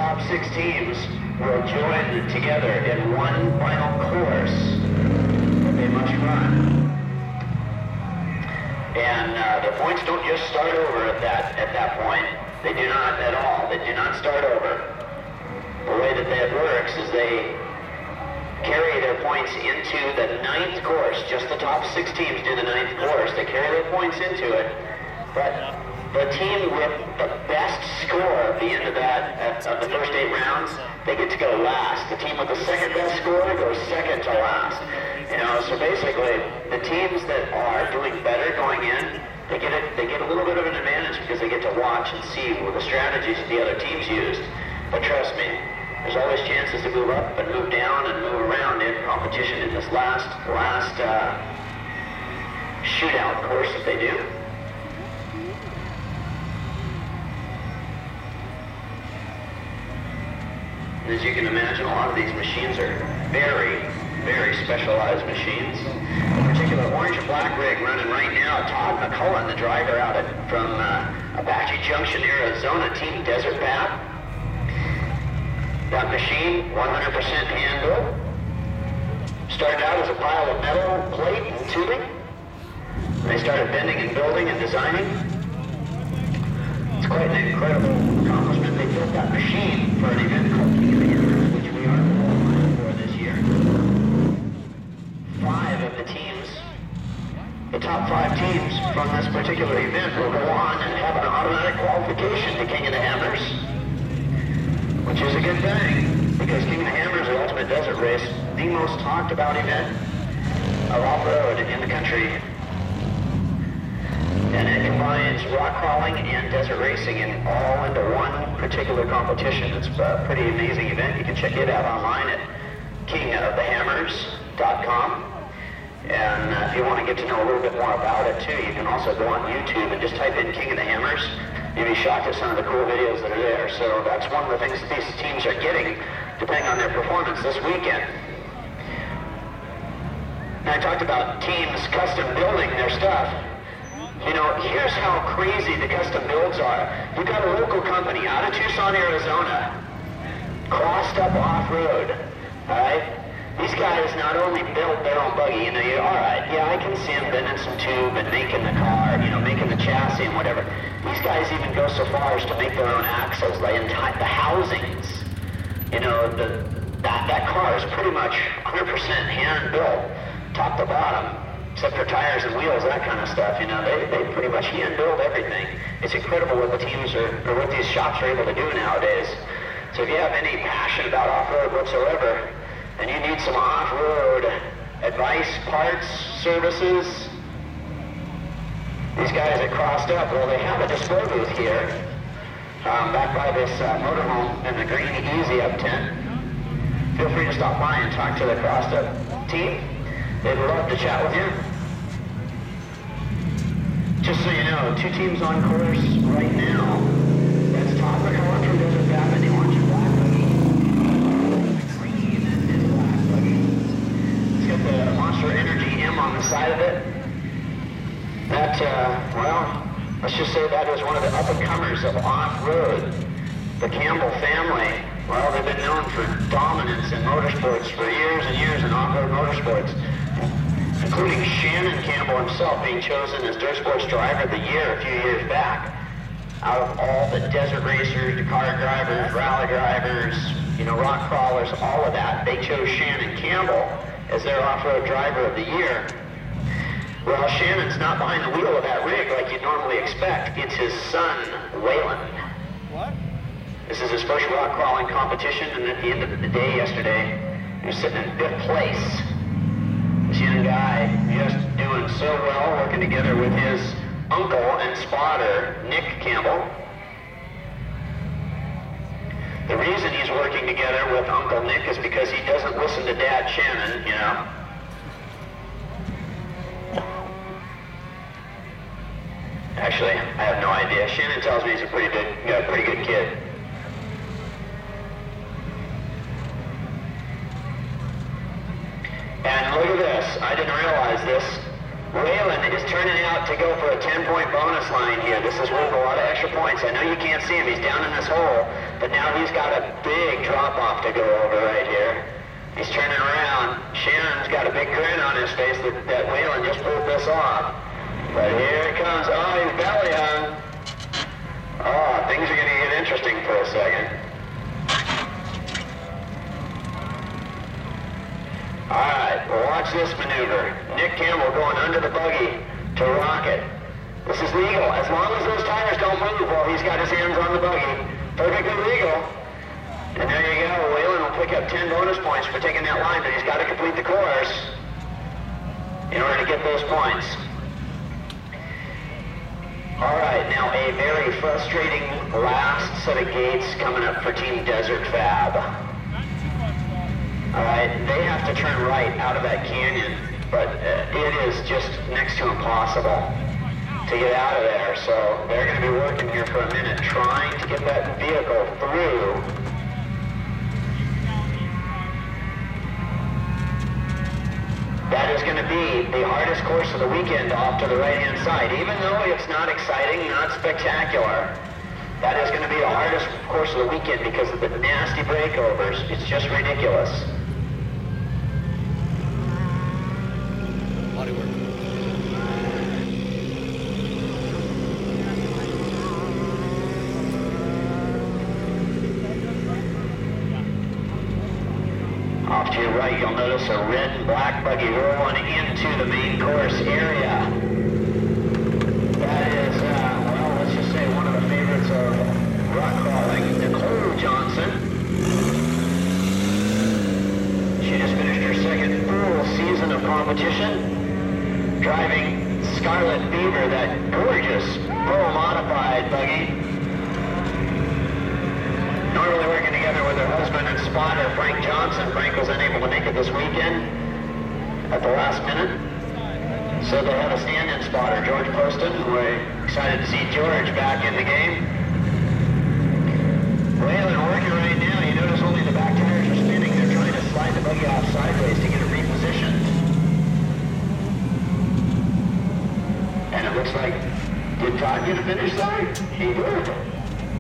top 6 teams will join together in one final course that they must run. And the points don't just start over at that point. They do not at all. They do not start over. The way that works is they carry their points into the 9th course. Just the top 6 teams do the 9th course. They carry their points into it. But the team with the best score at the end of the first 8 rounds, they get to go last. The team with the second best score goes second to last. You know, so basically, the teams that are doing better going in, they get a little bit of an advantage because they get to watch and see the strategies that the other teams used. But trust me, there's always chances to move up and move down and move around in competition in this last shootout course that they do. And as you can imagine, a lot of these machines are very, very specialized machines. In particular, orange and black rig running right now. Todd McCullen, the driver out from Apache Junction, Arizona, Team Desert Path. That machine, 100% hand built. Started out as a pile of metal plate and tubing. They started bending and building and designing. It's quite an incredible accomplishment. They built that machine for an event called King of the Hammers, which we are qualifying for this year. 5 of the teams, the top 5 teams from this particular event will go on and have an automatic qualification to King of the Hammers, which is a good thing, because King of the Hammers, the ultimate desert race, the most talked about event of off-road in the country. And it combines rock crawling and desert racing all into one particular competition. It's a pretty amazing event. You can check it out online at kingofthehammers.com. And if you want to get to know a little bit more about it too, you can also go on YouTube and just type in King of the Hammers. You'll be shocked at some of the cool videos that are there. So that's one of the things that these teams are getting, depending on their performance this weekend. And I talked about teams custom building their stuff. You know, here's how crazy the custom builds are. You've got a local company out of Tucson, Arizona, crossed up off-road, all right? These guys not only built their own buggy, you know, all right, yeah, I can see them bending some tube and making the car, you know, making the chassis and whatever. These guys even go so far as to make their own axles, the housings. You know, that car is pretty much 100% hand-built, top to bottom. Except for tires and wheels, that kind of stuff, you know, they pretty much hand-build everything. It's incredible what the teams or what these shops are able to do nowadays. So if you have any passion about off-road whatsoever, and you need some off-road advice, parts, services, these guys that crossed up, well, they have a display booth here, back by this motorhome in the Green Easy Up tent. Feel free to stop by and talk to the crossed up team. They'd love to chat with you. Just so you know, 2 teams on course right now. That's Todd McCullen from Desert Path and the orange and black buggy. The green and black buggy. It's got the Monster Energy M on the side of it. That, well, let's just say that is one of the up-and-comers of off-road. The Campbell family, well, they've been known for dominance in motorsports for years and years in off-road motorsports, including Shannon Campbell himself being chosen as Dirt Sports Driver of the Year a few years back. Out of all the desert racers, Dakar drivers, rally drivers, you know, rock crawlers, all of that, they chose Shannon Campbell as their off-road driver of the year. Well, Shannon's not behind the wheel of that rig like you'd normally expect. It's his son, Waylon. What? This is his first rock crawling competition, and at the end of the day yesterday, he was sitting in 5th place. This young guy just doing so well, working together with his uncle and spotter, Nick Campbell. The reason he's working together with Uncle Nick is because he doesn't listen to Dad Shannon, you know. Actually, I have no idea. Shannon tells me he's a pretty good kid. And look at this. I didn't realize this. Waylon is turning out to go for a 10-point bonus line here. This is worth a lot of extra points. I know you can't see him. He's down in this hole, but now he's got a big drop-off to go over right here. He's turning around. Shannon's got a big grin on his face that Waylon just pulled this off. But here it comes. Oh, he's belly hung. Oh, things are going to get interesting for a second. All right, well, watch this maneuver. Nick Campbell going under the buggy to rocket. This is legal. As long as those tires don't move while he's got his hands on the buggy, perfectly legal. And there you go. Waylon will pick up 10 bonus points for taking that line, but he's got to complete the course in order to get those points. All right, now a very frustrating last set of gates coming up for Team Desert Fab. All right, they have to turn right out of that canyon, but it is just next to impossible to get out of there. So they're going to be working here for a minute trying to get that vehicle through. That is going to be the hardest course of the weekend off to the right-hand side. Even though it's not exciting, not spectacular, that is going to be the hardest course of the weekend because of the nasty breakovers. It's just ridiculous. Body work. Off to your right, you'll notice a red and black buggy rolling into the main course area. That is, well, let's just say one of the favorites of rock crawling, Nicole Johnson. She just finished her second full season of competition, driving Scarlet Beaver, that gorgeous pro-modified buggy. Normally working together with her husband and spotter, Frank Johnson. Frank was unable to make it this weekend at the last minute. So they have a stand-in spotter, George Poston. We're excited to see George back in the game. Waylon working right now. You notice only the back tires are spinning. They're trying to slide the buggy off sideways to get it repositioned. And it looks like, did Todd get a finish line? He did.